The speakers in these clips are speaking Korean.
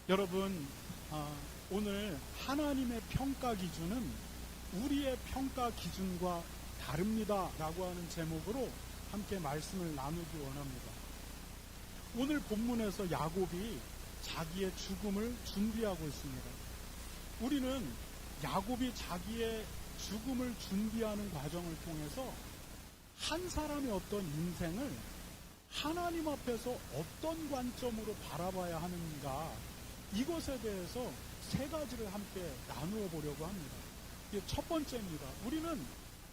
여러분, 오늘 하나님의 평가 기준은 우리의 평가 기준과 다릅니다 라고 하는 제목으로 함께 말씀을 나누기 원합니다. 오늘 본문에서 야곱이 자기의 죽음을 준비하고 있습니다. 우리는 야곱이 자기의 죽음을 준비하는 과정을 통해서 한 사람의 어떤 인생을 하나님 앞에서 어떤 관점으로 바라봐야 하는가, 이것에 대해서 세 가지를 함께 나누어 보려고 합니다. 이게 첫 번째입니다. 우리는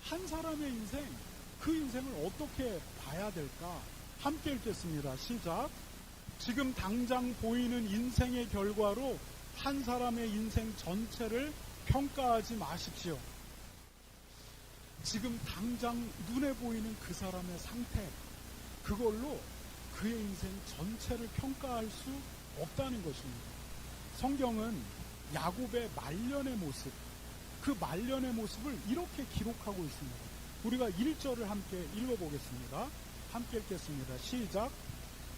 한 사람의 인생, 그 인생을 어떻게 봐야 될까? 함께 읽겠습니다. 시작. 지금 당장 보이는 인생의 결과로 한 사람의 인생 전체를 평가하지 마십시오. 지금 당장 눈에 보이는 그 사람의 상태, 그걸로 그의 인생 전체를 평가할 수 없다는 것입니다. 성경은 야곱의 말년의 모습, 그 말년의 모습을 이렇게 기록하고 있습니다. 우리가 1절을 함께 읽어보겠습니다. 함께 읽겠습니다. 시작.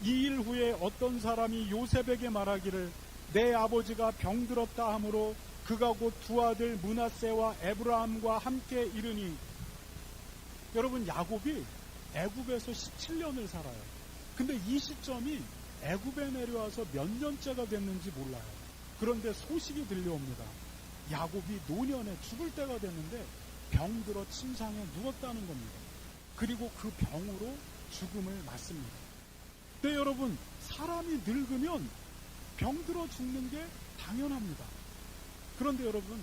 이 일 후에 어떤 사람이 요셉에게 말하기를 내 아버지가 병들었다 하므로 그가 곧 두 아들 므낫세와 에브라함과 함께 이르니. 여러분, 야곱이 애굽에서 17년을 살아요. 근데 이 시점이 애굽에 내려와서 몇 년째가 됐는지 몰라요. 그런데 소식이 들려옵니다. 야곱이 노년에 죽을 때가 됐는데 병들어 침상에 누웠다는 겁니다. 그리고 그 병으로 죽음을 맞습니다. 네, 여러분, 사람이 늙으면 병들어 죽는 게 당연합니다. 그런데 여러분,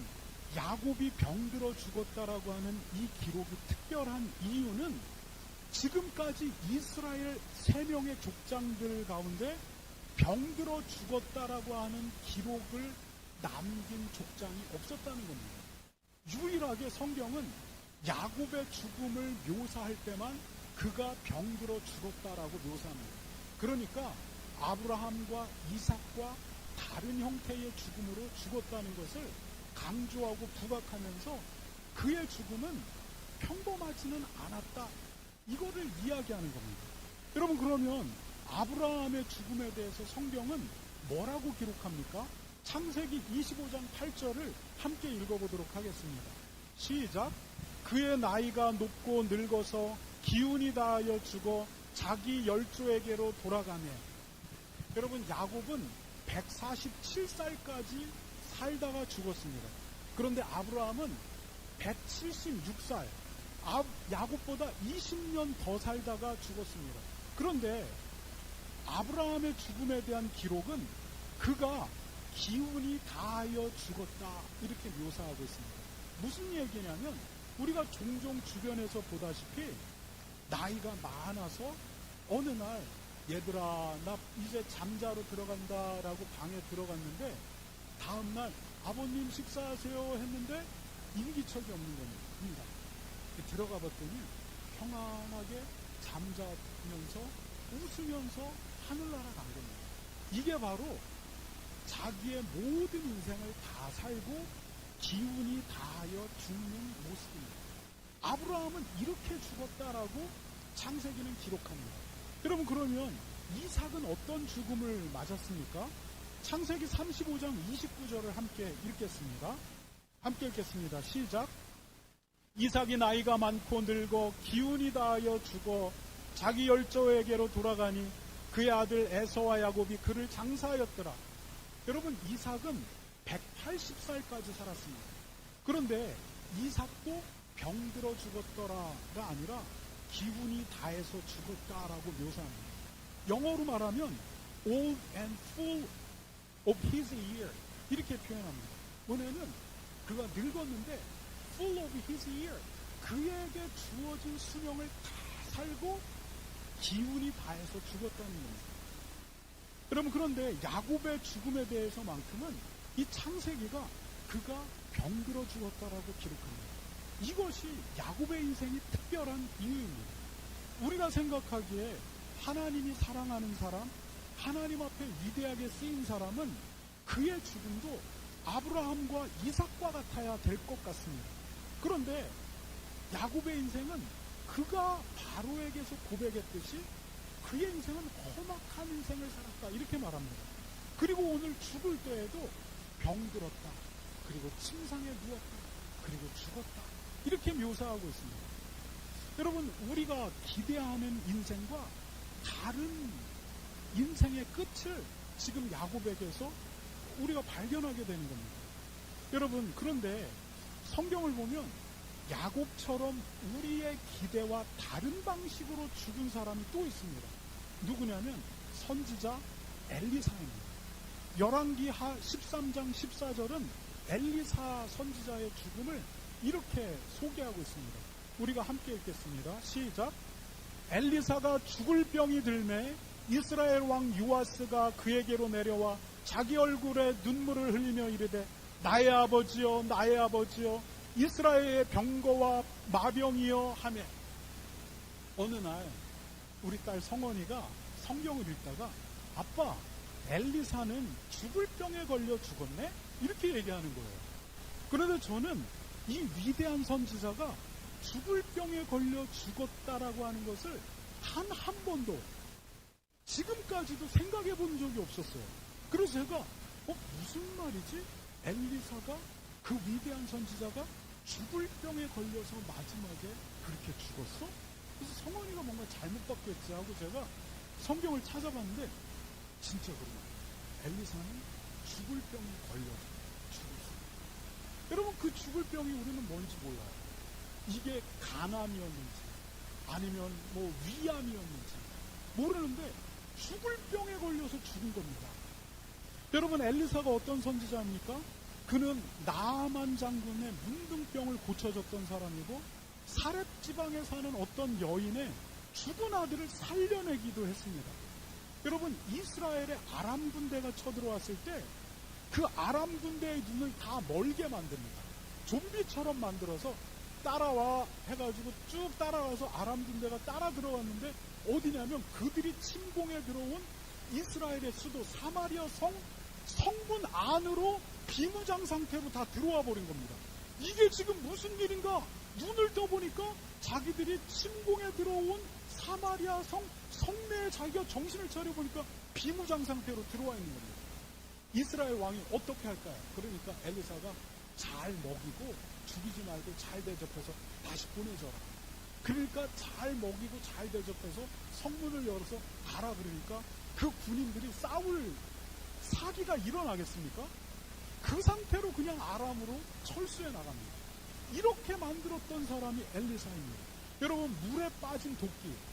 야곱이 병들어 죽었다라고 하는 이 기록이 특별한 이유는 지금까지 이스라엘 3명의 족장들 가운데 병들어 죽었다라고 하는 기록을 남긴 족장이 없었다는 겁니다. 유일하게 성경은 야곱의 죽음을 묘사할 때만 그가 병들어 죽었다라고 묘사합니다. 그러니까 아브라함과 이삭과 다른 형태의 죽음으로 죽었다는 것을 강조하고 부각하면서 그의 죽음은 평범하지는 않았다, 이거를 이야기하는 겁니다. 여러분, 그러면 아브라함의 죽음에 대해서 성경은 뭐라고 기록합니까? 창세기 25장 8절을 함께 읽어보도록 하겠습니다. 시작. 그의 나이가 높고 늙어서 기운이 다하여 죽어 자기 열조에게로 돌아가네. 여러분, 야곱은 147살까지 살다가 죽었습니다. 그런데 아브라함은 176살, 야곱보다 20년 더 살다가 죽었습니다. 그런데 아브라함의 죽음에 대한 기록은 그가 기운이 다하여 죽었다, 이렇게 묘사하고 있습니다. 무슨 얘기냐면 우리가 종종 주변에서 보다시피 나이가 많아서 어느 날 얘들아 나 이제 잠자러 들어간다라고 방에 들어갔는데 다음날 아버님 식사하세요 했는데 인기척이 없는 겁니다. 들어가 봤더니 평안하게 잠자면서 웃으면서 하늘나라 간 겁니다. 이게 바로 자기의 모든 인생을 다 살고 기운이 다하여 죽는 모습입니다. 아브라함은 이렇게 죽었다라고 창세기는 기록합니다. 여러분, 그러면 이삭은 어떤 죽음을 맞았습니까? 창세기 35장 29절을 함께 읽겠습니다. 함께 읽겠습니다. 시작. 이삭이 나이가 많고 늙어 기운이 다하여 죽어 자기 열조에게로 돌아가니 그의 아들 에서와 야곱이 그를 장사하였더라. 여러분, 이삭은 180살까지 살았습니다. 그런데 이삭도 병들어 죽었더라가 아니라 기운이 다해서 죽었다라고 묘사합니다. 영어로 말하면 old and full of his year, 이렇게 표현합니다. 뭐냐면 그가 늙었는데 full of his year, 그에게 주어진 수명을 다 살고 기운이 다해서 죽었다는 겁니다. 여러분, 그런데 야곱의 죽음에 대해서만큼은 이 창세기가 그가 병들어 죽었다라고 기록합니다. 이것이 야곱의 인생이 특별한 이유입니다. 우리가 생각하기에 하나님이 사랑하는 사람, 하나님 앞에 위대하게 쓰인 사람은 그의 죽음도 아브라함과 이삭과 같아야 될 것 같습니다. 그런데 야곱의 인생은 그가 바로에게서 고백했듯이 그의 인생은 험악한 인생을 살았다, 이렇게 말합니다. 그리고 오늘 죽을 때에도 병들었다. 그리고 침상에 누웠다. 그리고 죽었다. 이렇게 묘사하고 있습니다. 여러분, 우리가 기대하는 인생과 다른 인생의 끝을 지금 야곱에게서 우리가 발견하게 되는 겁니다. 여러분, 그런데 성경을 보면 야곱처럼 우리의 기대와 다른 방식으로 죽은 사람이 또 있습니다. 누구냐면 선지자 엘리사입니다. 열왕기하 13장 14절은 엘리사 선지자의 죽음을 이렇게 소개하고 있습니다. 우리가 함께 읽겠습니다. 시작. 엘리사가 죽을 병이 들매 이스라엘 왕 요아스가 그에게로 내려와 자기 얼굴에 눈물을 흘리며 이르되 나의 아버지여 나의 아버지여 이스라엘의 병거와 마병이여 하매 어느 날 우리 딸 성원이가 성경을 읽다가 아빠 엘리사는 죽을 병에 걸려 죽었네? 이렇게 얘기하는 거예요. 그런데 저는 이 위대한 선지자가 죽을 병에 걸려 죽었다라고 하는 것을 단 한 번도 지금까지도 생각해 본 적이 없었어요. 그래서 제가 무슨 말이지? 엘리사가 그 위대한 선지자가 죽을 병에 걸려서 마지막에 그렇게 죽었어? 그래서 성원이가 뭔가 잘못 봤겠지 하고 제가 성경을 찾아봤는데 진짜 그래요. 엘리사는 죽을 병에 걸려서 죽었어요. 여러분, 그 죽을 병이 우리는 뭔지 몰라요. 이게 간암이었는지 아니면 위암이었는지 모르는데 죽을 병에 걸려서 죽은 겁니다. 여러분, 엘리사가 어떤 선지자입니까? 그는 나아만 장군의 문둥병을 고쳐줬던 사람이고 사렙 지방에 사는 어떤 여인의 죽은 아들을 살려내기도 했습니다. 여러분, 이스라엘의 아람 군대가 쳐들어왔을 때 그 아람 군대의 눈을 다 멀게 만듭니다. 좀비처럼 만들어서 따라와 해가지고 쭉 따라와서 아람 군대가 따라 들어왔는데 어디냐면 그들이 침공에 들어온 이스라엘의 수도 사마리아 성문 안으로 비무장 상태로 다 들어와 버린 겁니다. 이게 지금 무슨 일인가? 눈을 떠보니까 자기들이 침공에 들어온 사마리아 성내에 자기가 정신을 차려보니까 비무장 상태로 들어와 있는 겁니다. 이스라엘 왕이 어떻게 할까요? 그러니까 엘리사가 잘 먹이고 죽이지 말고 잘 대접해서 다시 보내줘라. 그러니까 잘 먹이고 잘 대접해서 성문을 열어서 가라 그러니까 그 군인들이 싸울 사기가 일어나겠습니까? 그 상태로 그냥 아람으로 철수해 나갑니다. 이렇게 만들었던 사람이 엘리사입니다. 여러분, 물에 빠진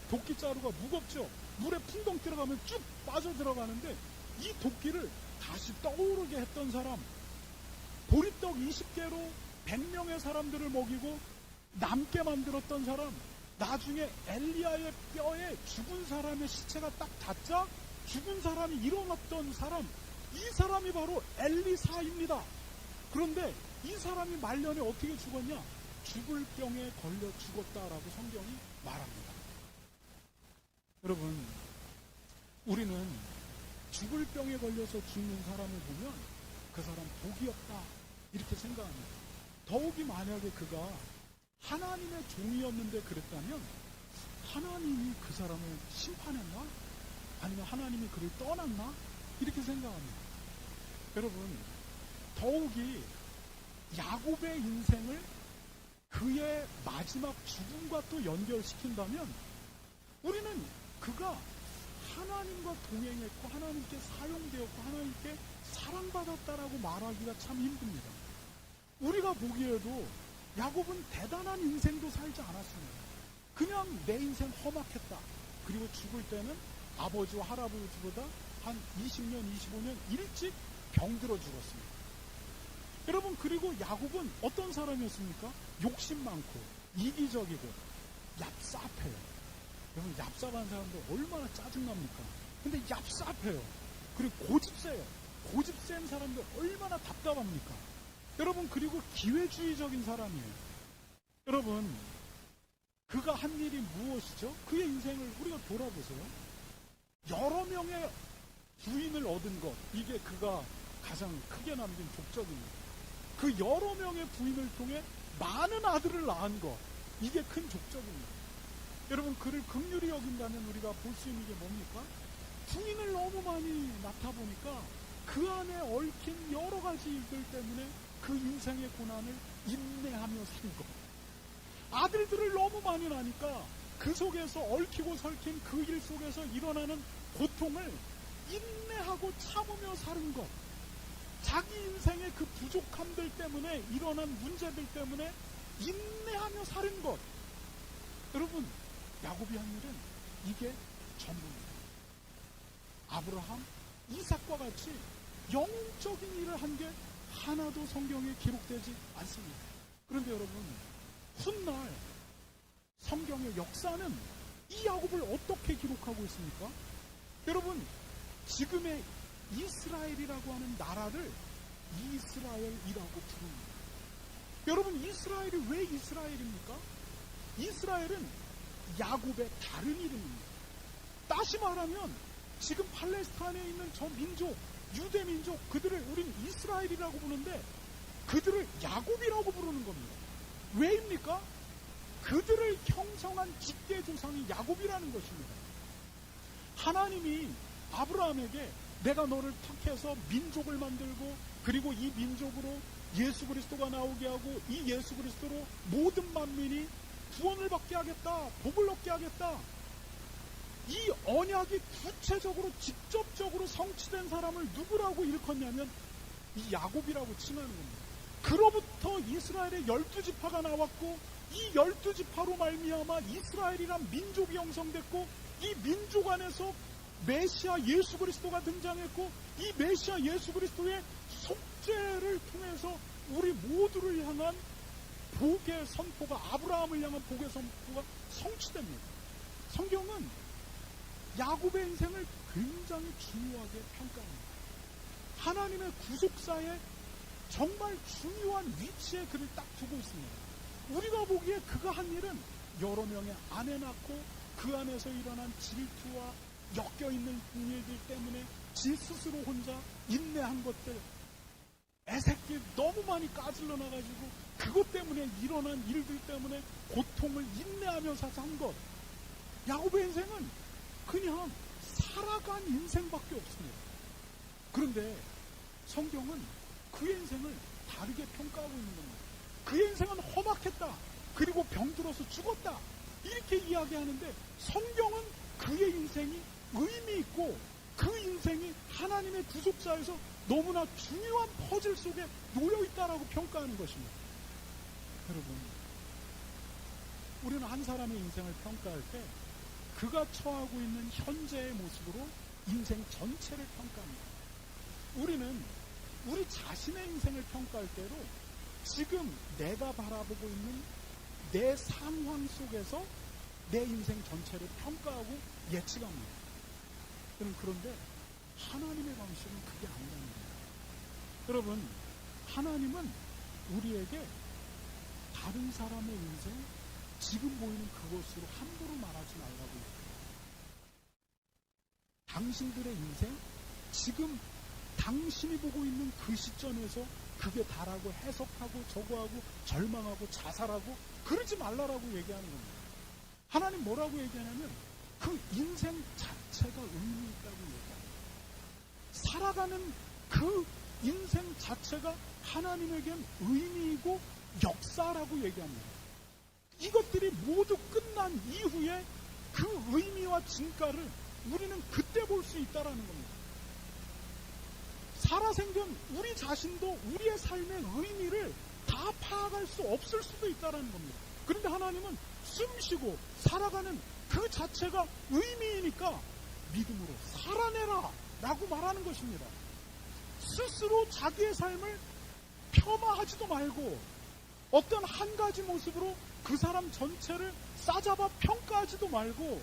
도끼자루가 무겁죠? 물에 풍덩 들어가면 쭉 빠져 들어가는데 이 도끼를 다시 떠오르게 했던 사람, 보리떡 20개로 100명의 사람들을 먹이고 남게 만들었던 사람, 나중에 엘리야의 뼈에 죽은 사람의 시체가 딱 닿자 죽은 사람이 일어났던 사람, 이 사람이 바로 엘리사입니다. 그런데 이 사람이 말년에 어떻게 죽었냐? 죽을 병에 걸려 죽었다라고 성경이 말합니다. 여러분, 우리는 죽을 병에 걸려서 죽는 사람을 보면 그 사람 복이 없다 이렇게 생각합니다. 더욱이 만약에 그가 하나님의 종이었는데 그랬다면 하나님이 그 사람을 심판했나? 아니면 하나님이 그를 떠났나? 이렇게 생각합니다. 여러분, 더욱이 야곱의 인생을 그의 마지막 죽음과 또 연결시킨다면 우리는 그가 하나님과 동행했고 하나님께 사용되었고 하나님께 사랑받았다라고 말하기가 참 힘듭니다. 우리가 보기에도 야곱은 대단한 인생도 살지 않았습니다. 그냥 내 인생 험악했다. 그리고 죽을 때는 아버지와 할아버지보다 한 20년, 25년 일찍 병들어 죽었습니다. 여러분, 그리고 야곱은 어떤 사람이었습니까? 욕심 많고 이기적이고 얍삽해요. 여러분, 얍삽한 사람들 얼마나 짜증납니까? 근데 얍삽해요. 그리고 고집세요. 고집센 사람들 얼마나 답답합니까? 여러분, 그리고 기회주의적인 사람이에요. 여러분, 그가 한 일이 무엇이죠? 그의 인생을 우리가 돌아보세요. 여러 명의 부인을 얻은 것, 이게 그가 가장 크게 남긴 족적입니다. 그 여러 명의 부인을 통해 많은 아들을 낳은 것, 이게 큰 족적입니다. 여러분, 그를 긍휼히 여긴다면 우리가 볼 수 있는 게 뭡니까? 부인을 너무 많이 낳다 보니까 그 안에 얽힌 여러 가지 일들 때문에 그 인생의 고난을 인내하며 산 것. 아들들을 너무 많이 낳으니까 그 속에서 얽히고 설킨 그 일 속에서 일어나는 고통을 인내하고 참으며 사는 것. 자기 인생의 그 부족함들 때문에 일어난 문제들 때문에 인내하며 사는 것. 여러분, 야곱이 한 일은 이게 전부입니다. 아브라함, 이삭과 같이 영적인 일을 한 게 하나도 성경에 기록되지 않습니다. 그런데 여러분, 훗날 성경의 역사는 이 야곱을 어떻게 기록하고 있습니까? 여러분, 지금의 이스라엘이라고 하는 나라를 이스라엘이라고 부릅니다. 여러분, 이스라엘이 왜 이스라엘입니까? 이스라엘은 야곱의 다른 이름입니다. 다시 말하면 지금 팔레스타인에 있는 저 민족, 유대 민족, 그들을 우린 이스라엘이라고 부르는데 그들을 야곱이라고 부르는 겁니다. 왜입니까? 그들을 형성한 직계 조상이 야곱이라는 것입니다. 하나님이 아브라함에게 내가 너를 택해서 민족을 만들고 그리고 이 민족으로 예수 그리스도가 나오게 하고 이 예수 그리스도로 모든 만민이 구원을 받게 하겠다, 복을 얻게 하겠다. 이 언약이 구체적으로 직접적으로 성취된 사람을 누구라고 일컫냐면 이 야곱이라고 칭하는 겁니다. 그로부터 이스라엘의 12지파가 나왔고 이 12지파로 말미암아 이스라엘이란 민족이 형성됐고 이 민족 안에서 메시아 예수 그리스도가 등장했고 이 메시아 예수 그리스도의 속죄를 통해서 우리 모두를 향한 복의 선포가, 아브라함을 향한 복의 선포가 성취됩니다. 성경은 야곱의 인생을 굉장히 중요하게 평가합니다. 하나님의 구속사에 정말 중요한 위치에 그를 딱 두고 있습니다. 우리가 보기에 그가 한 일은 여러 명의 아내 낳고 그 안에서 일어난 질투와 엮여있는 일들 때문에 지 스스로 혼자 인내한 것들, 애새끼 너무 많이 까질러 나가지고 그것 때문에 일어난 일들 때문에 고통을 인내하면서 산 것. 야곱의 인생은 그냥 살아간 인생밖에 없습니다. 그런데 성경은 그의 인생을 다르게 평가하고 있는 겁니다. 그의 인생은 험악했다. 그리고 병들어서 죽었다. 이렇게 이야기하는데 성경은 그의 인생이 의미 있고 그 인생이 하나님의 구속사에서 너무나 중요한 퍼즐 속에 놓여있다라고 평가하는 것입니다. 여러분, 우리는 한 사람의 인생을 평가할 때 그가 처하고 있는 현재의 모습으로 인생 전체를 평가합니다. 우리는 우리 자신의 인생을 평가할 때로 지금 내가 바라보고 있는 내 상황 속에서 내 인생 전체를 평가하고 예측합니다. 그런데 하나님의 방식은 그게 아니랍니다. 여러분, 하나님은 우리에게 다른 사람의 인생, 지금 보이는 그것으로 함부로 말하지 말라고 해요. 당신들의 인생, 지금 당신이 보고 있는 그 시점에서 그게 다라고 해석하고 저거하고 절망하고 자살하고 그러지 말라라고 얘기하는 겁니다. 하나님 뭐라고 얘기하냐면 그 인생 자체가 의미 있다고 얘기합니다. 살아가는 그 인생 자체가 하나님에겐 의미이고 역사라고 얘기합니다. 이것들이 모두 끝난 이후에 그 의미와 진가를 우리는 그때 볼 수 있다라는 겁니다. 살아생전 우리 자신도 우리의 삶의 의미를 다 파악할 수 없을 수도 있다라는 겁니다. 그런데 하나님은 숨쉬고 살아가는 그 자체가 의미이니까 믿음으로 살아내라 라고 말하는 것입니다. 스스로 자기의 삶을 폄하하지도 말고 어떤 한 가지 모습으로 그 사람 전체를 싸잡아 평가하지도 말고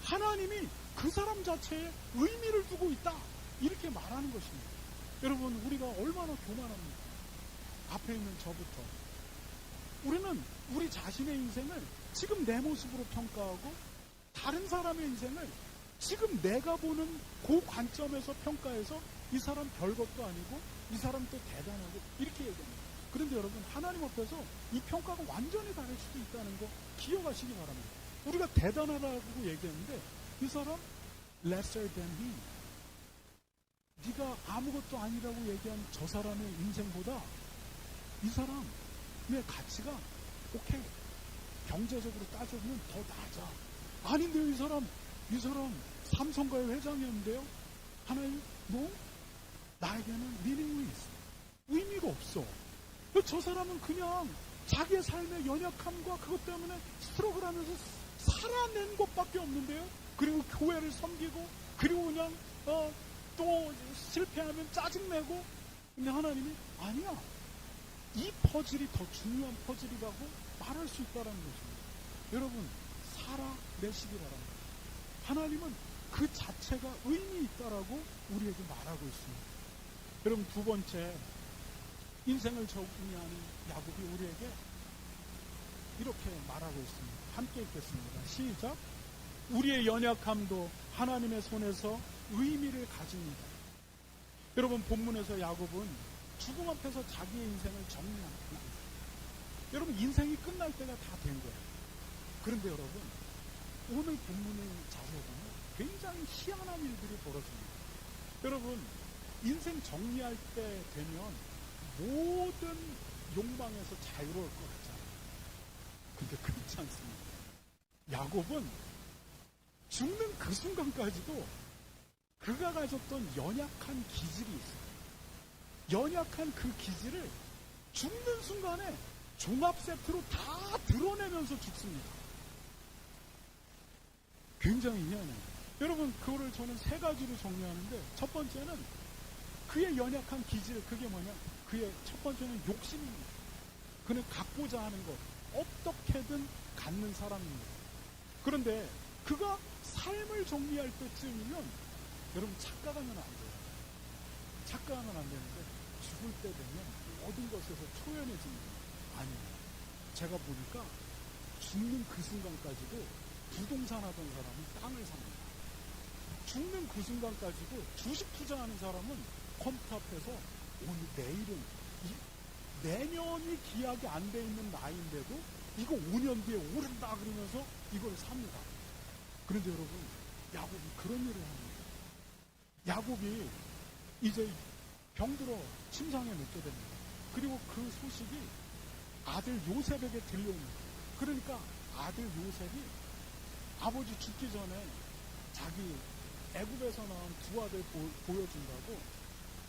하나님이 그 사람 자체에 의미를 두고 있다 이렇게 말하는 것입니다. 여러분, 우리가 얼마나 교만합니까? 앞에 있는 저부터 우리는 우리 자신의 인생을 지금 내 모습으로 평가하고 다른 사람의 인생을 지금 내가 보는 그 관점에서 평가해서 이 사람 별것도 아니고 이 사람 또 대단하고 이렇게 얘기합니다. 그런데 여러분, 하나님 앞에서 이 평가가 완전히 다를 수도 있다는 거 기억하시기 바랍니다. 우리가 대단하다고 얘기했는데 이 사람 lesser than me. 네가 아무것도 아니라고 얘기한 저 사람의 인생보다 이 사람의 가치가 오케이, 경제적으로 따져보면 더 낮아. 아닌데요, 이 사람 삼성가의 회장이었는데요. 하나님, 나에게는 meaningless, 의미가 없어. 저 사람은 그냥 자기의 삶의 연약함과 그것 때문에 스트러글 하면서 살아낸 것밖에 없는데요. 그리고 교회를 섬기고, 그리고 그냥 또 실패하면 짜증내고. 근데 하나님이 아니야, 이 퍼즐이 더 중요한 퍼즐이라고 말할 수 있다는 것입니다. 여러분, 살아내시기 바랍니다. 하나님은 그 자체가 의미 있다라고 우리에게 말하고 있습니다. 여러분, 두 번째, 인생을 정리하는 야곱이 우리에게 이렇게 말하고 있습니다. 함께 읽겠습니다. 시작. 우리의 연약함도 하나님의 손에서 의미를 가집니다. 여러분, 본문에서 야곱은 죽음 앞에서 자기의 인생을 정리합니다. 여러분, 인생이 끝날 때가 다 된 거예요. 그런데 여러분, 오늘 본문의 자세에 보면 굉장히 희한한 일들이 벌어집니다. 여러분, 인생 정리할 때 되면 모든 욕망에서 자유로울 것 같잖아요. 근데 그렇지 않습니다. 야곱은 죽는 그 순간까지도 그가 가졌던 연약한 기질이 있어요. 연약한 그 기질을 죽는 순간에 종합 세트로 다 드러내면서 죽습니다. 굉장히 희한해요. 여러분, 그거를 저는 세 가지로 정리하는데, 첫 번째는 그의 연약한 기질, 그게 뭐냐? 그의 첫 번째는 욕심입니다. 그는 갖고자 하는 것, 어떻게든 갖는 사람입니다. 그런데 그가 삶을 정리할 때쯤이면, 여러분, 착각하면 안 돼요. 착각하면 안 되는데, 죽을 때 되면 모든 것에서 초연해집니다. 아니에요. 제가 보니까 죽는 그 순간까지도 부동산 하던 사람은 땅을 삽니다. 죽는 그 순간까지도 주식 투자하는 사람은 컴퓨터 앞에서 오늘 내일은 내년이 기약이 안 돼 있는 나이인데도 이거 5년 뒤에 오른다 그러면서 이걸 삽니다. 그런데 여러분, 야곱이 그런 일을 합니다. 야곱이 이제 병들어 침상에 눕게 됩니다. 그리고 그 소식이 아들 요셉에게 들려옵니다. 그러니까 아들 요셉이 아버지 죽기 전에 자기 애굽에서 나온 두 아들 보여준다고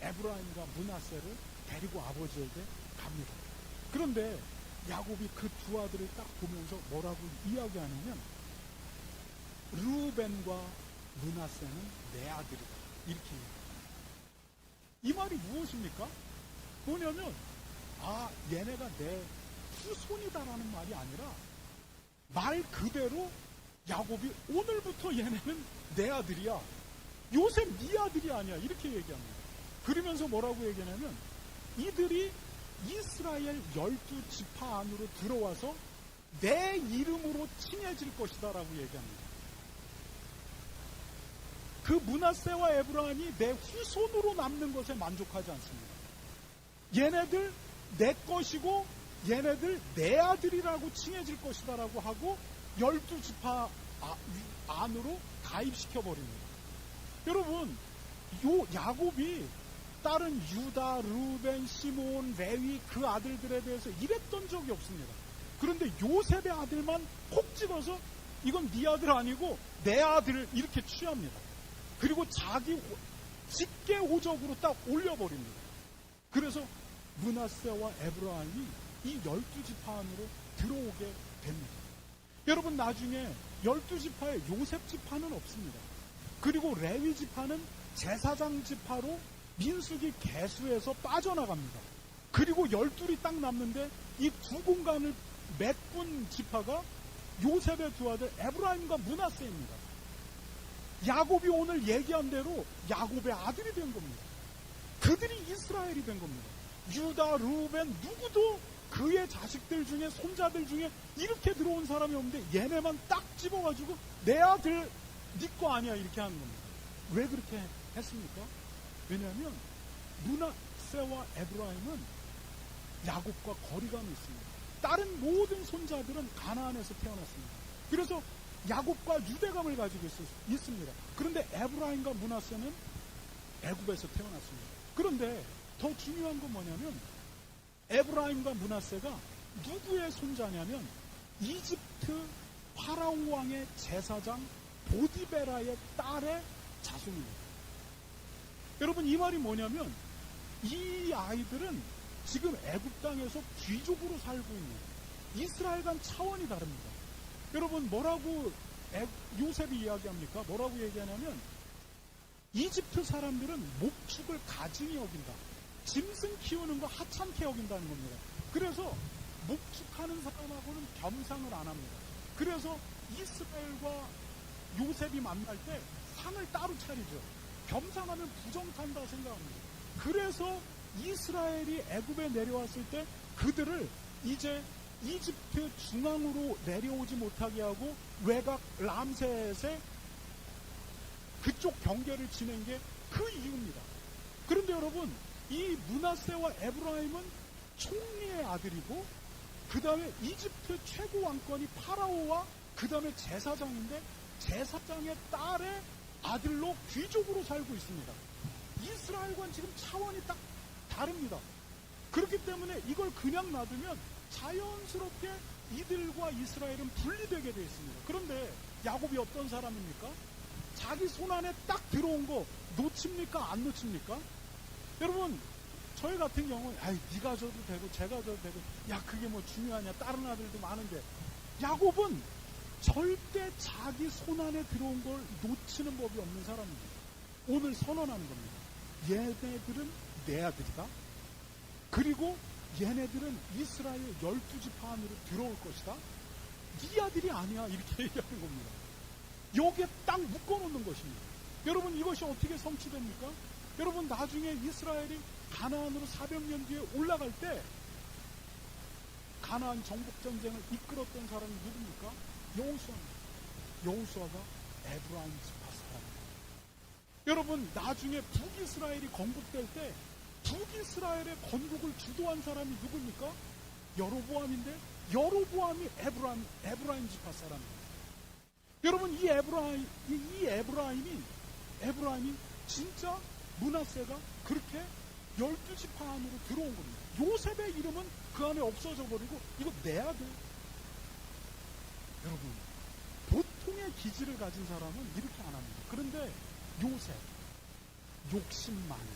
에브라임과 므낫세를 데리고 아버지에게 갑니다. 그런데 야곱이 그 두 아들을 딱 보면서 뭐라고 이야기하냐면, 르우벤과 므낫세는 내 아들이다, 이렇게 얘기합니다. 이 말이 무엇입니까? 뭐냐면, 얘네가 내 후손이다라는 말이 아니라 말 그대로 야곱이 오늘부터 얘네는 내 아들이야, 요셉 네 아들이 아니야, 이렇게 얘기합니다. 그러면서 뭐라고 얘기하냐면, 이들이 이스라엘 12지파 안으로 들어와서 내 이름으로 칭해질 것이다 라고 얘기합니다. 그 므낫세와 에브라임이 내 후손으로 남는 것에 만족하지 않습니다. 얘네들 내 것이고 얘네들 내 아들이라고 칭해질 것이다 라고 하고 12지파 안으로 가입시켜버립니다. 여러분, 요 야곱이 다른 유다, 르우벤, 시몬, 레위 그 아들들에 대해서 이랬던 적이 없습니다. 그런데 요셉의 아들만 콕 집어서 이건 네 아들 아니고 내 아들 이렇게 취합니다. 그리고 자기 직계호적으로 딱 올려버립니다. 그래서 므낫세와 에브라임이 이 12지파 안으로 들어오게 됩니다. 여러분, 나중에 12지파에 요셉 지파는 없습니다. 그리고 레위 지파는 제사장 지파로 민수기 계수에서 빠져나갑니다. 그리고 12이 딱 남는데 이 두 공간을 메꾼 지파가 요셉의 두 아들 에브라임과 므낫세입니다. 야곱이 오늘 얘기한 대로 야곱의 아들이 된 겁니다. 그들이 이스라엘이 된 겁니다. 유다, 르우벤 누구도 그의 자식들 중에, 손자들 중에 이렇게 들어온 사람이 없는데 얘네만 딱 집어가지고 내 아들 네 거 아니야 이렇게 하는 겁니다. 왜 그렇게 했습니까? 왜냐하면 므낫세와 에브라임은 야곱과 거리감이 있습니다. 다른 모든 손자들은 가나안에서 태어났습니다. 그래서 야곱과 유대감을 가지고 있습니다. 그런데 에브라임과 므낫세는 애굽에서 태어났습니다. 그런데 더 중요한 건 뭐냐면 에브라임과 므낫세가 누구의 손자냐면 이집트 파라오 왕의 제사장 보디베라의 딸의 자손입니다. 여러분, 이 말이 뭐냐면 이 아이들은 지금 애굽 땅에서 귀족으로 살고 있는, 이스라엘과는 차원이 다릅니다. 여러분, 뭐라고 요셉이 이야기합니까? 뭐라고 얘기하냐면 이집트 사람들은 목축을 가증히 여긴다. 짐승 키우는 거 하찮게 여긴다는 겁니다. 그래서 목축하는 사람하고는 겸상을 안 합니다. 그래서 이스라엘과 요셉이 만날 때 상을 따로 차리죠. 겸상하면 부정탄다 생각합니다. 그래서 이스라엘이 애굽에 내려왔을 때 그들을 이제 이집트 중앙으로 내려오지 못하게 하고 외곽 람셋의 그쪽 경계를 지낸 게 그 이유입니다. 그런데 여러분, 이 므낫세와 에브라임은 총리의 아들이고 그 다음에 이집트 최고 왕권이 파라오와 그 다음에 제사장인데 제사장의 딸의 아들로 귀족으로 살고 있습니다. 이스라엘과는 지금 차원이 딱 다릅니다. 그렇기 때문에 이걸 그냥 놔두면 자연스럽게 이들과 이스라엘은 분리되게 되어 있습니다. 그런데 야곱이 어떤 사람입니까? 자기 손 안에 딱 들어온 거 놓칩니까? 안 놓칩니까? 여러분, 저희 같은 경우는 네가 줘도 되고 제가 줘도 되고 야 그게 뭐 중요하냐, 다른 아들도 많은데, 야곱은 절대 자기 손 안에 들어온 걸 놓치는 법이 없는 사람입니다. 오늘 선언하는 겁니다. 얘네들은 내 아들이다. 그리고 얘네들은 이스라엘 12지파 안으로 들어올 것이다. 네 아들이 아니야, 이렇게 얘기하는 겁니다. 여기에 딱 묶어놓는 것입니다. 여러분, 이것이 어떻게 성취됩니까? 여러분, 나중에 이스라엘이 가나안으로 400년 뒤에 올라갈 때 가나안 정복전쟁을 이끌었던 사람이 누굽니까? 여호수아입니다. 여호수아가 에브라임 지파 사람입니다. 여러분, 나중에 북이스라엘이 건국될 때 북이스라엘의 건국을 주도한 사람이 누굽니까? 여로보암인데 여로보암이 에브라임 지파 사람입니다. 여러분, 이 에브라임이 진짜 므낫세가 그렇게 12지파 안으로 들어온 겁니다. 요셉의 이름은 그 안에 없어져 버리고 이거 내 아들. 여러분, 보통의 기질을 가진 사람은 이렇게 안 합니다. 그런데 요셉, 욕심 많이,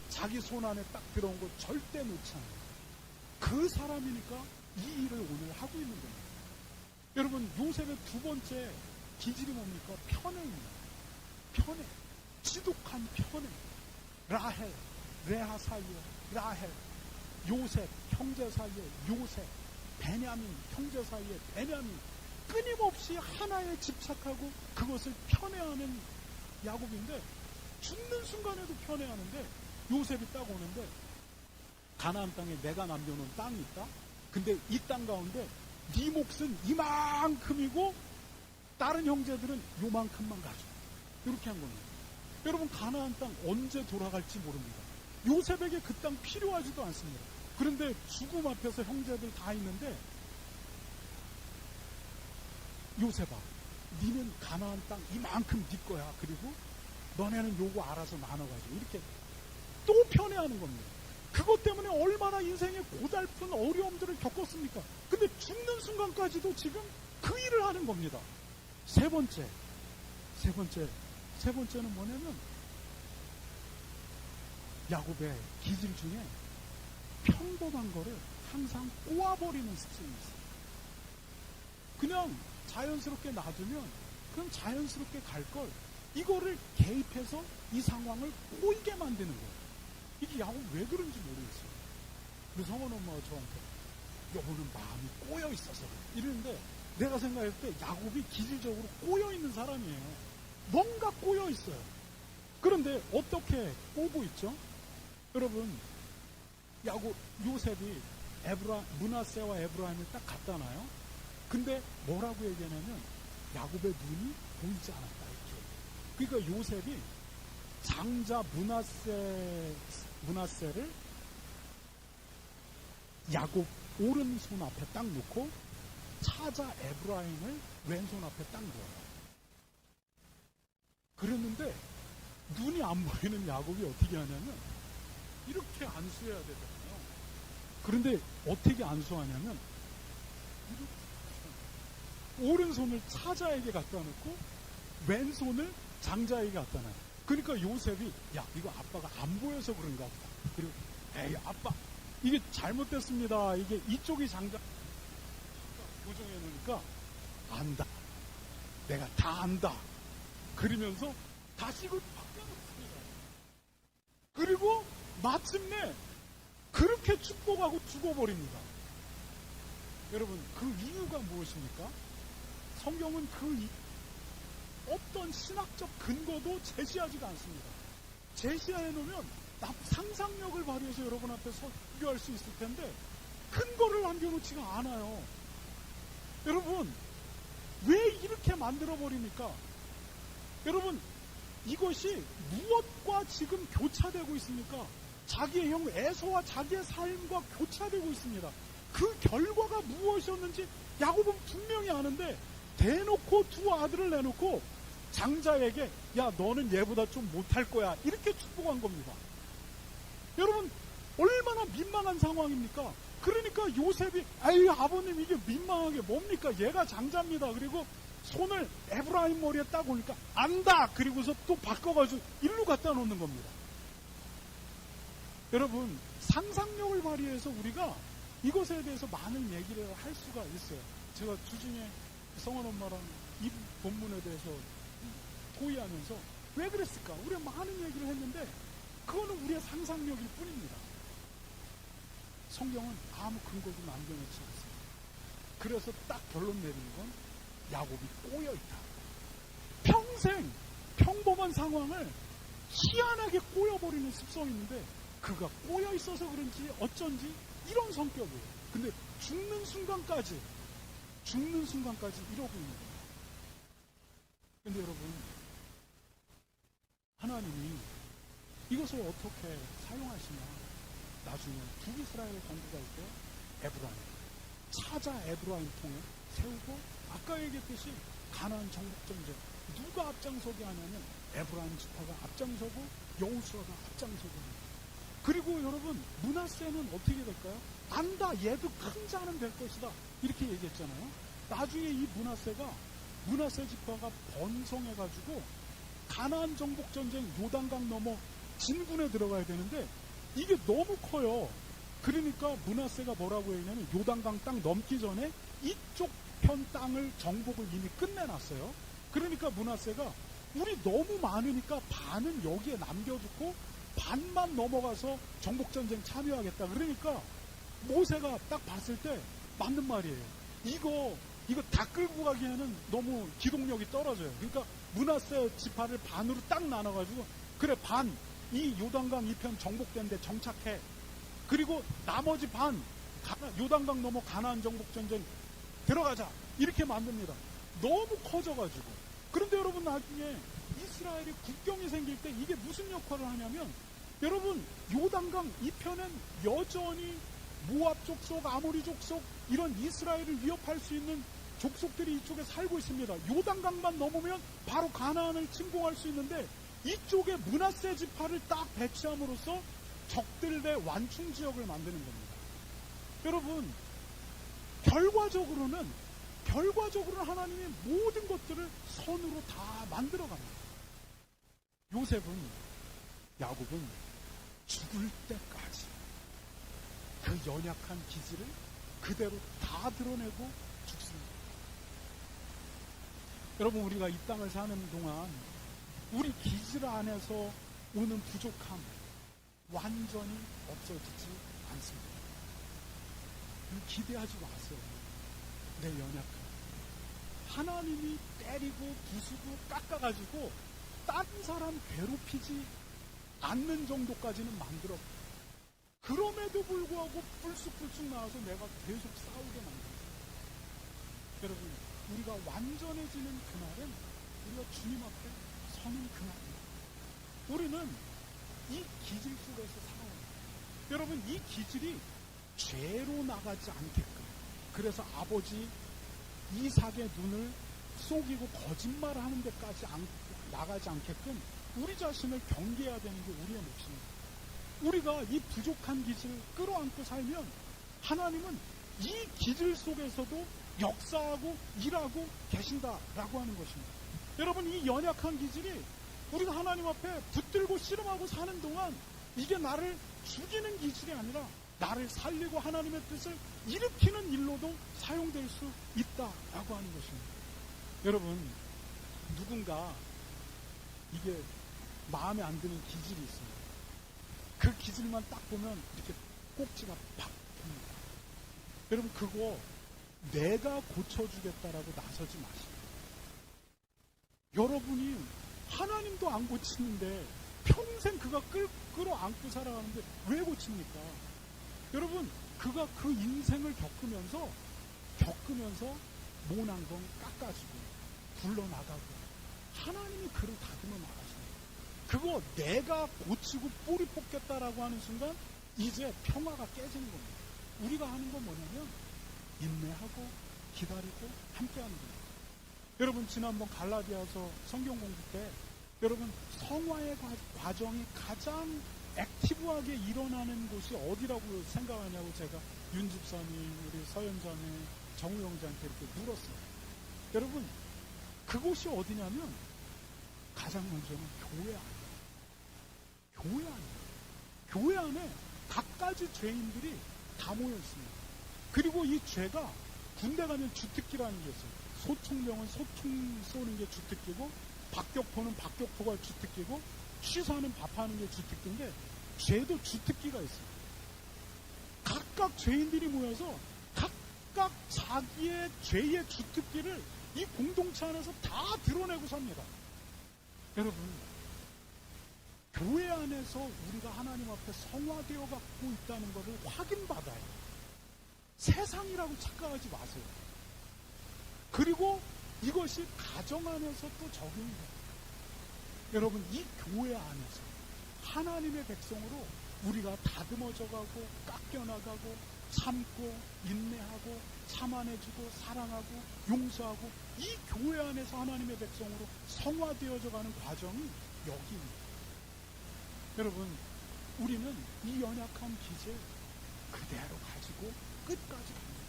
자기 손 안에 딱 들어온 거 절대 놓지 않아요. 그 사람이니까 이 일을 오늘 하고 있는 겁니다. 여러분, 요셉의 두 번째 기질이 뭡니까? 편애입니다. 편애. 지독한 편애. 라헬, 레아 사이에 라헬, 요셉, 형제 사이에 요셉, 베냐민, 형제 사이에 베냐민. 끊임없이 하나에 집착하고 그것을 편애하는 야곱인데, 죽는 순간에도 편애하는데, 요셉이 딱 오는데 가나안 땅에 내가 남겨놓은 땅이 있다. 근데 이 땅 가운데 네 몫은 이만큼이고 다른 형제들은 요만큼만 가져. 이렇게 한 겁니다. 여러분, 가나안 땅 언제 돌아갈지 모릅니다. 요셉에게 그 땅 필요하지도 않습니다. 그런데 죽음 앞에서 형제들 다 있는데, 요셉아, 니는 가나안 땅 이만큼 네 거야. 그리고 너네는 요거 알아서 나눠가지고, 이렇게 또 편애하는 겁니다. 그것 때문에 얼마나 인생의 고달픈 어려움들을 겪었습니까? 근데 죽는 순간까지도 지금 그 일을 하는 겁니다. 세 번째는 뭐냐면, 야곱의 기질 중에 평범한 거를 항상 꼬아버리는 습성이 있어요. 그냥 자연스럽게 놔두면 그냥 자연스럽게 갈 걸, 이거를 개입해서 이 상황을 꼬이게 만드는 거예요. 이게 야곱 왜 그런지 모르겠어요. 그래서 성원 엄마가 저한테 여보는 마음이 꼬여 있어서 이러는데, 내가 생각했을 때 야곱이 기질적으로 꼬여 있는 사람이에요. 뭔가 꼬여 있어요. 그런데 어떻게 꼬고 있죠? 여러분, 요셉이 므낫세와 에브라임을 딱 갖다 놔요. 근데 뭐라고 얘기하냐면 야곱의 눈이 보이지 않았다, 이렇게. 그러니까 요셉이 장자 므낫세를 야곱 오른손 앞에 딱 놓고 차자 에브라임을 왼손 앞에 딱 놓아요. 그랬는데 눈이 안 보이는 야곱이 어떻게 하냐면 이렇게 안수해야 되잖아요. 그런데 어떻게 안수하냐면 오른손을 차자에게 갖다 놓고 왼손을 장자에게 갖다 놔요. 그러니까 요셉이 야 이거 아빠가 안 보여서 그런가 보다. 그리고 에이 아빠 이게 잘못됐습니다. 이게 이쪽이 장자 고정해 놓으니까 안다. 내가 다 안다. 그러면서 다시 이걸 바꿔놓습니다. 그리고 마침내 그렇게 축복하고 죽어버립니다. 여러분 그 이유가 무엇입니까? 성경은 어떤 신학적 근거도 제시하지가 않습니다. 제시해 놓으면 상상력을 발휘해서 여러분 앞에 설교할 수 있을 텐데 근거를 남겨놓지가 않아요. 여러분 왜 이렇게 만들어버립니까? 여러분 이것이 무엇과 지금 교차되고 있습니까? 자기의 형 에서와 자기의 삶과 교차되고 있습니다. 그 결과가 무엇이었는지 야곱은 분명히 아는데 대놓고 두 아들을 내놓고 장자에게 야 너는 얘보다 좀 못할 거야 이렇게 축복한 겁니다. 여러분 얼마나 민망한 상황입니까? 그러니까 요셉이 아유 아버님 이게 민망하게 뭡니까? 얘가 장자입니다. 그리고 손을 에브라임 머리에 딱 오니까 안다. 그리고서 또 바꿔가지고 일로 갖다 놓는 겁니다. 여러분 상상력을 발휘해서 우리가 이것에 대해서 많은 얘기를 할 수가 있어요. 제가 주중에 성원 엄마랑 이 본문에 대해서 토의하면서 왜 그랬을까? 우리가 많은 얘기를 했는데 그거는 우리의 상상력일 뿐입니다. 성경은 아무 근거도 남겨놓지 않습니다. 그래서 딱 결론 내리는 건 야곱이 꼬여있다. 평생 평범한 상황을 희한하게 꼬여버리는 습성이 있는데 그가 꼬여있어서 그런지 어쩐지 이런 성격이에요. 근데 죽는 순간까지 이러고 있는 거예요. 근데 여러분 하나님이 이것을 어떻게 사용하시냐. 나중에 북이스라엘 건국할 때 에브라임 차자 에브라임 통해 세우고 아까 얘기했듯이 가나안 정복전쟁 누가 앞장서게 하냐면 에브라임 지파가 앞장서고 여호수아가 앞장서고. 그리고 여러분 므낫세는 어떻게 될까요? 안다 얘도 큰 자는 될 것이다 이렇게 얘기했잖아요. 나중에 이 므낫세 지파가 번성해가지고 가나안 정복전쟁 요단강 넘어 진군에 들어가야 되는데 이게 너무 커요. 그러니까 므낫세가 뭐라고 했냐면 요단강 땅 넘기 전에 이쪽 편 땅을 정복을 이미 끝내놨어요. 그러니까 므낫세가 우리 너무 많으니까 반은 여기에 남겨두고 반만 넘어가서 정복전쟁 참여하겠다. 그러니까 모세가 딱 봤을 때 맞는 말이에요. 이거 다 끌고 가기에는 너무 기동력이 떨어져요. 그러니까 므낫세 지파를 반으로 딱 나눠가지고 그래 반 이 요단강 이편 정복된 데 정착해. 그리고 나머지 반 요단강 넘어 가나안 정복전쟁 들어가자. 이렇게 만듭니다. 너무 커져가지고. 그런데 여러분 나중에 이스라엘이 국경이 생길 때 이게 무슨 역할을 하냐면 여러분 요단강 이편엔 여전히 모압 족속, 아모리 족속 이런 이스라엘을 위협할 수 있는 족속들이 이쪽에 살고 있습니다. 요단강만 넘으면 바로 가나안을 침공할 수 있는데 이쪽에 므낫세 지파를 딱 배치함으로써 적들의 완충 지역을 만드는 겁니다. 여러분 결과적으로는 하나님이 모든 것들을 선으로 다 만들어 갑니다. 야곱은 죽을 때까지 그 연약한 기질을 그대로 다 드러내고 죽습니다. 여러분 우리가 이 땅을 사는 동안 우리 기질 안에서 오는 부족함 완전히 없어지지 않습니다. 기대하지 마세요. 내 연약함. 하나님이 때리고 부수고 깎아가지고 다른 사람 괴롭히지 않는 정도까지는 만들어. 그럼에도 불구하고 불쑥불쑥 나와서 내가 계속 싸우게 만듭니다. 여러분 우리가 완전해지는 그날은 우리가 주님 앞에 서는 그날입니다. 우리는 이 기질 속에서 살아옵니다. 여러분 이 기질이 죄로 나가지 않게끔 그래서 아버지 이삭의 눈을 속이고 거짓말을 하는 데까지 나가지 않게끔 우리 자신을 경계해야 되는 게 우리의 몫입니다. 우리가 이 부족한 기질을 끌어안고 살면 하나님은 이 기질 속에서도 역사하고 일하고 계신다라고 하는 것입니다. 여러분, 이 연약한 기질이 우리가 하나님 앞에 붙들고 씨름하고 사는 동안 이게 나를 죽이는 기질이 아니라 나를 살리고 하나님의 뜻을 일으키는 일로도 사용될 수 있다라고 하는 것입니다. 여러분, 누군가 이게 마음에 안 드는 기질이 있습니다. 그 기질만 딱 보면 이렇게 꼭지가 팍 듭니다. 여러분, 그거 내가 고쳐주겠다라고 나서지 마시고, 여러분이 하나님도 안 고치는데 평생 그가 끌어안고 살아가는데 왜 고칩니까? 여러분, 그가 그 인생을 겪으면서 모난 건 깎아주고 굴러나가고 하나님이 그를 다듬어 나가십니다. 그거 내가 고치고 뿌리 뽑겠다라고 하는 순간 이제 평화가 깨지는 겁니다. 우리가 하는 건 뭐냐면 인내하고 기다리고 함께하는 겁니다. 여러분, 지난번 갈라디아서 성경 공부 때 여러분, 성화의 과정이 가장 액티브하게 일어나는 곳이 어디라고 생각하냐고 제가 윤 집사님, 우리 서현자님, 정우 형제한테 이렇게 물었습니다. 여러분, 그곳이 어디냐면 가장 먼저는 교회 안이에요. 교회 안이에요. 교회 안에 갖가지 죄인들이 다 모여 있습니다. 그리고 이 죄가 군대 가면 주특기라는 게 있어요. 소총병은 소총 쏘는 게 주특기고, 박격포는 박격포가 주특기고, 취사는 밥하는 게 주특기인데, 죄도 주특기가 있어요. 각각 죄인들이 모여서 각각 자기의 죄의 주특기를 이 공동체 안에서 다 드러내고 삽니다. 여러분, 교회 안에서 우리가 하나님 앞에 성화되어 갖고 있다는 것을 확인받아요. 세상이라고 착각하지 마세요. 그리고 이것이 가정 안에서 또 적용이 돼요. 여러분, 이 교회 안에서 하나님의 백성으로 우리가 다듬어져 가고 깎여나가고 참고 인내하고 참아내주고 사랑하고 용서하고 이 교회 안에서 하나님의 백성으로 성화되어져 가는 과정이 여기입니다. 여러분, 우리는 이 연약한 기질 그대로 가지고 끝까지 갑니다.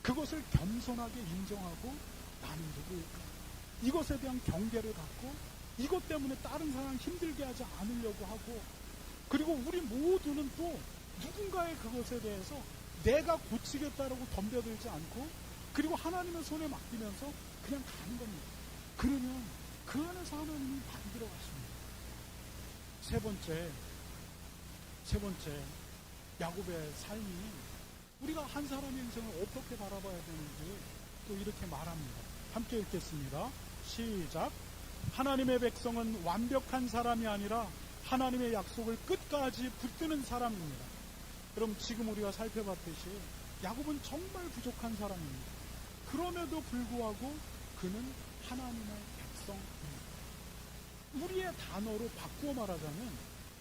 그것을 겸손하게 인정하고 나는 누구일까? 이것에 대한 경계를 갖고 이것 때문에 다른 사람 힘들게 하지 않으려고 하고, 그리고 우리 모두는 또 누군가의 그것에 대해서 내가 고치겠다라고 덤벼들지 않고, 그리고 하나님의 손에 맡기면서 그냥 가는 겁니다. 그러면 그 안에서 하나님이 만들어 가십니다. 세 번째, 야곱의 삶이 우리가 한 사람의 인생을 어떻게 바라봐야 되는지 또 이렇게 말합니다. 함께 읽겠습니다. 시작. 하나님의 백성은 완벽한 사람이 아니라 하나님의 약속을 끝까지 붙드는 사람입니다. 그럼 지금 우리가 살펴봤듯이 야곱은 정말 부족한 사람입니다. 그럼에도 불구하고 그는 하나님의 백성입니다. 우리의 단어로 바꾸어 말하자면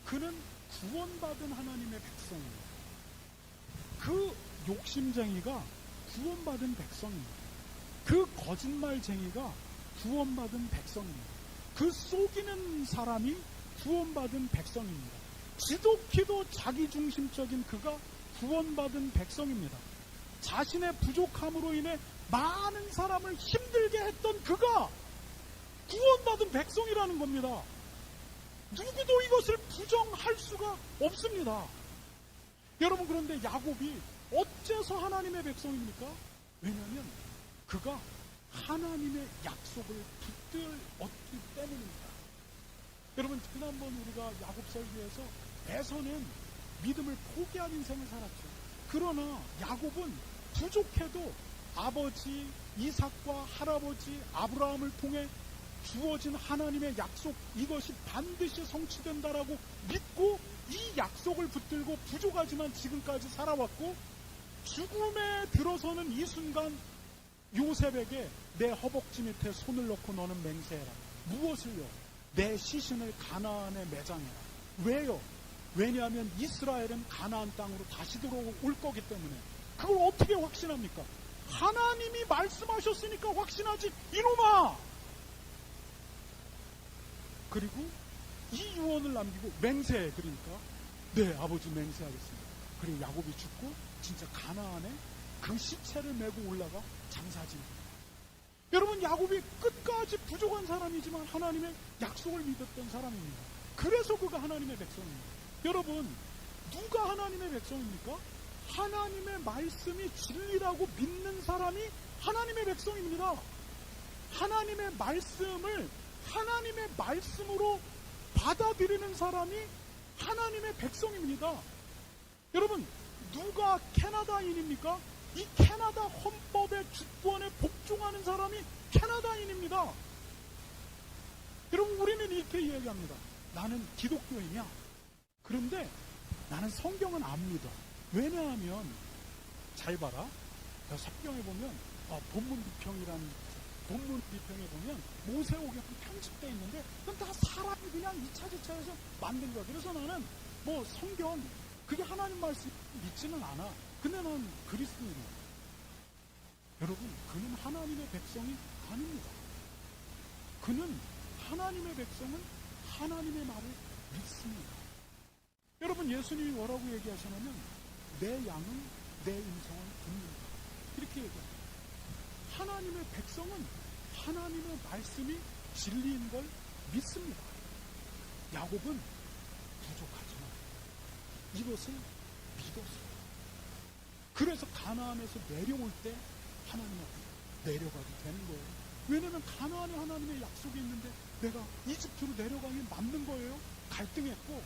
그는 구원받은 하나님의 백성입니다. 그 욕심쟁이가 구원받은 백성입니다. 그 거짓말쟁이가 구원받은 백성입니다. 그 속이는 사람이 구원받은 백성입니다. 지독히도 자기중심적인 그가 구원받은 백성입니다. 자신의 부족함으로 인해 많은 사람을 힘들게 했던 그가 구원받은 백성이라는 겁니다. 누구도 이것을 부정할 수가 없습니다. 여러분, 그런데 야곱이 어째서 하나님의 백성입니까? 왜냐하면 그가 하나님의 약속을 붙들었기 때문입니다. 여러분, 지난번 우리가 야곱 설교에서 에서는 믿음을 포기한 인생을 살았죠. 그러나 야곱은 부족해도 아버지 이삭과 할아버지 아브라함을 통해 주어진 하나님의 약속, 이것이 반드시 성취된다라고 믿고 이 약속을 붙들고 부족하지만 지금까지 살아왔고, 죽음에 들어서는 이 순간 요셉에게 내 허벅지 밑에 손을 넣고 너는 맹세해라. 무엇을요? 내 시신을 가나안에 매장해라. 왜요? 왜냐하면 이스라엘은 가나안 땅으로 다시 들어올 거기 때문에. 그걸 어떻게 확신합니까? 하나님이 말씀하셨으니까 확신하지, 이놈아! 그리고 이 유언을 남기고 맹세, 그러니까 네 아버지 맹세하겠습니다. 그리고 야곱이 죽고 진짜 가나안에 그 시체를 메고 올라가 장사지입니다. 여러분, 야곱이 끝까지 부족한 사람이지만 하나님의 약속을 믿었던 사람입니다. 그래서 그가 하나님의 백성입니다. 여러분, 누가 하나님의 백성입니까? 하나님의 말씀이 진리라고 믿는 사람이 하나님의 백성입니다. 하나님의 말씀을 하나님의 말씀으로 받아들이는 사람이 하나님의 백성입니다. 여러분, 누가 캐나다인입니까? 이 캐나다 헌법의 주권에 복종하는 사람이 캐나다인입니다. 여러분, 우리는 이렇게 이야기합니다. 나는 기독교인이야. 그런데 나는 성경은 안 믿어. 왜냐하면 잘 봐라. 성경에 보면 본문 비평에 보면 모세오경 편집되어 있는데 그건 다 사람이 그냥 2차 지차해서 만든 거야. 그래서 나는 뭐 성경 그게 하나님 말씀 믿지는 않아. 근데 난 그리스도인이야. 여러분, 그는 하나님의 백성이 아닙니다. 그는 하나님의 백성은 하나님의 말을 믿습니다. 여러분, 예수님이 뭐라고 얘기하시냐면 내 양은 내 음성을 듣는다. 이렇게 얘기합니다. 하나님의 백성은 하나님의 말씀이 진리인 걸 믿습니다. 야곱은 부족하지만 이것을 믿었어요. 그래서 가나안에서 내려올 때 하나님 앞에 내려가도 되는 거예요. 왜냐하면 가나안에 하나님의 약속이 있는데 내가 이집트로 내려가기 맞는 거예요. 갈등했고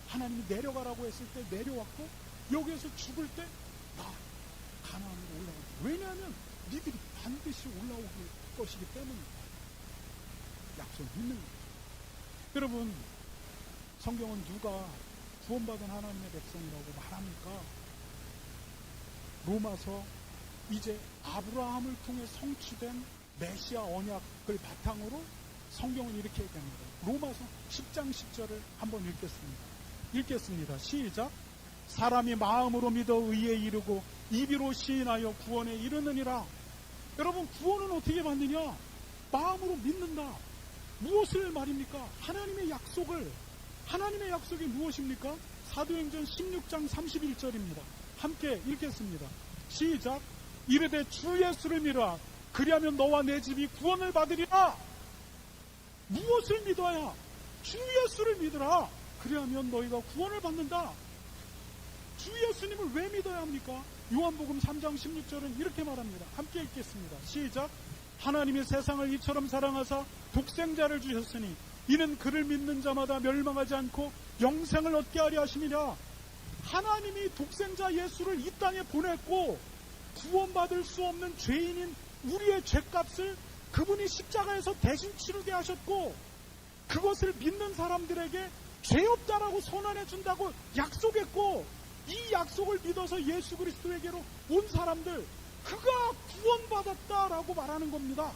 하나님이 내려가라고 했을 때 내려왔고 여기에서 죽을 때 나 가나안으로 올라간다. 왜냐하면 니들이 반드시 올라올 것이기 때문입니다. 약속 믿는 거예요. 여러분, 성경은 누가 구원받은 하나님의 백성이라고 말합니까? 로마서 이제 아브라함을 통해 성취된 메시아 언약을 바탕으로 성경은 이렇게 얘기합니다. 로마서 10장 10절을 한번 읽겠습니다. 시작. 사람이 마음으로 믿어 의에 이르고 입으로 시인하여 구원에 이르느니라. 여러분, 구원은 어떻게 받느냐? 마음으로 믿는다. 무엇을 말입니까? 하나님의 약속을. 하나님의 약속이 무엇입니까? 사도행전 16장 31절입니다. 함께 읽겠습니다. 시작. 이르되 주 예수를 믿으라. 그리하면 너와 내 집이 구원을 받으리라. 무엇을 믿어야? 주 예수를 믿으라. 그리하면 너희가 구원을 받는다. 주 예수님을 왜 믿어야 합니까? 요한복음 3장 16절은 이렇게 말합니다. 함께 읽겠습니다. 시작. 하나님이 세상을 이처럼 사랑하사 독생자를 주셨으니 이는 그를 믿는 자마다 멸망하지 않고 영생을 얻게 하려 하심이라. 하나님이 독생자 예수를 이 땅에 보냈고 구원받을 수 없는 죄인인 우리의 죄값을 그분이 십자가에서 대신 치르게 하셨고 그것을 믿는 사람들에게 죄 없다라고 선언해 준다고 약속했고 이 약속을 믿어서 예수 그리스도에게로 온 사람들 그가 구원받았다라고 말하는 겁니다.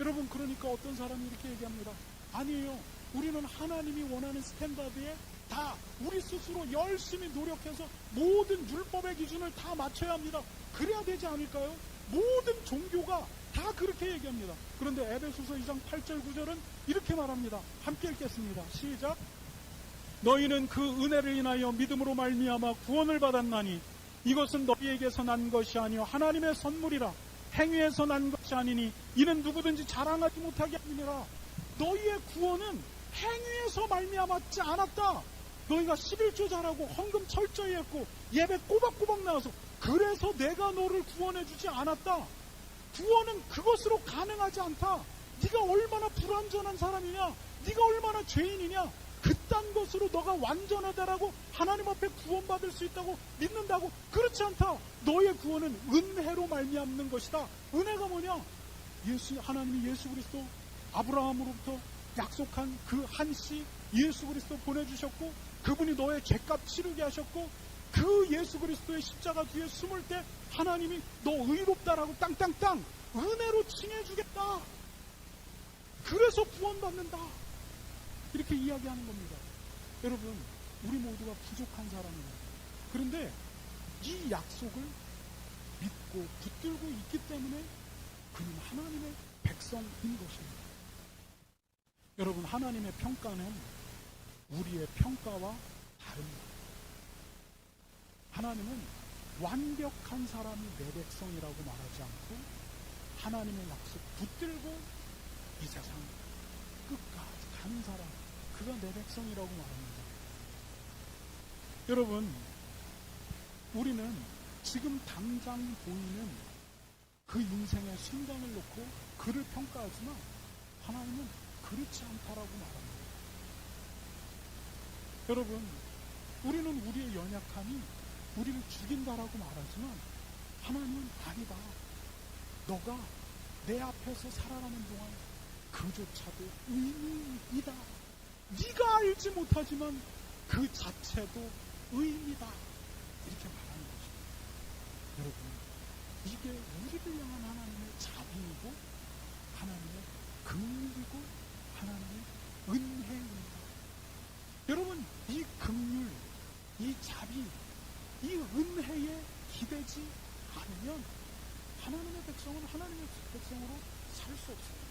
여러분, 그러니까 어떤 사람이 이렇게 얘기합니다. 아니에요. 우리는 하나님이 원하는 스탠다드에 다 우리 스스로 열심히 노력해서 모든 율법의 기준을 다 맞춰야 합니다. 그래야 되지 않을까요? 모든 종교가 다 그렇게 얘기합니다. 그런데 에베소서 2장 8절 9절은 이렇게 말합니다. 함께 읽겠습니다. 시작. 너희는 그 은혜를 인하여 믿음으로 말미암아 구원을 받았나니 이것은 너희에게서 난 것이 아니요 하나님의 선물이라. 행위에서 난 것이 아니니 이는 누구든지 자랑하지 못하게 함이니라. 너희의 구원은 행위에서 말미암았지 않았다. 너희가 11조 잘하고 헌금 철저히 했고 예배 꼬박꼬박 나와서 그래서 내가 너를 구원해 주지 않았다. 구원은 그것으로 가능하지 않다. 네가 얼마나 불완전한 사람이냐, 네가 얼마나 죄인이냐, 그딴 것으로 너가 완전하다라고 하나님 앞에 구원받을 수 있다고 믿는다고? 그렇지 않다. 너의 구원은 은혜로 말미암는 것이다. 은혜가 뭐냐? 하나님이 예수 그리스도 아브라함으로부터 약속한 그 한 씨 예수 그리스도 보내주셨고 그분이 너의 죄값 치르게 하셨고 그 예수 그리스도의 십자가 뒤에 숨을 때 하나님이 너 의롭다라고 땅땅땅 은혜로 칭해주겠다. 그래서 구원받는다. 이렇게 이야기하는 겁니다. 여러분, 우리 모두가 부족한 사람입니다. 그런데 이 약속을 믿고 붙들고 있기 때문에 그는 하나님의 백성인 것입니다. 여러분, 하나님의 평가는 우리의 평가와 다릅니다. 하나님은 완벽한 사람이 내 백성이라고 말하지 않고 하나님의 약속 붙들고 이 세상 끝까지 가는 사람, 그가 내 백성이라고 말합니다. 여러분, 우리는 지금 당장 보이는 그 인생의 순간을 놓고 그를 평가하지만 하나님은 그렇지 않다라고 말합니다. 여러분, 우리는 우리의 연약함이 우리를 죽인다라고 말하지만 하나님은 아니다. 너가 내 앞에서 살아가는 동안 그조차도 의미이다. 네가 알지 못하지만 그 자체도 의미다. 이렇게 말하는 것입니다. 여러분, 이게 우리를 향한 하나님의 자비이고 하나님의 긍휼이고 하나님의 은혜입니다. 여러분, 이 긍휼, 이 자비, 이 은혜에 기대지 않으면 하나님의 백성은 하나님의 백성으로 살 수 없습니다.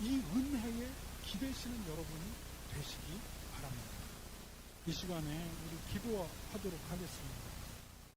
이 은혜에 기대시는 여러분이 되시기 바랍니다. 이 시간에 우리 기도하도록 하겠습니다.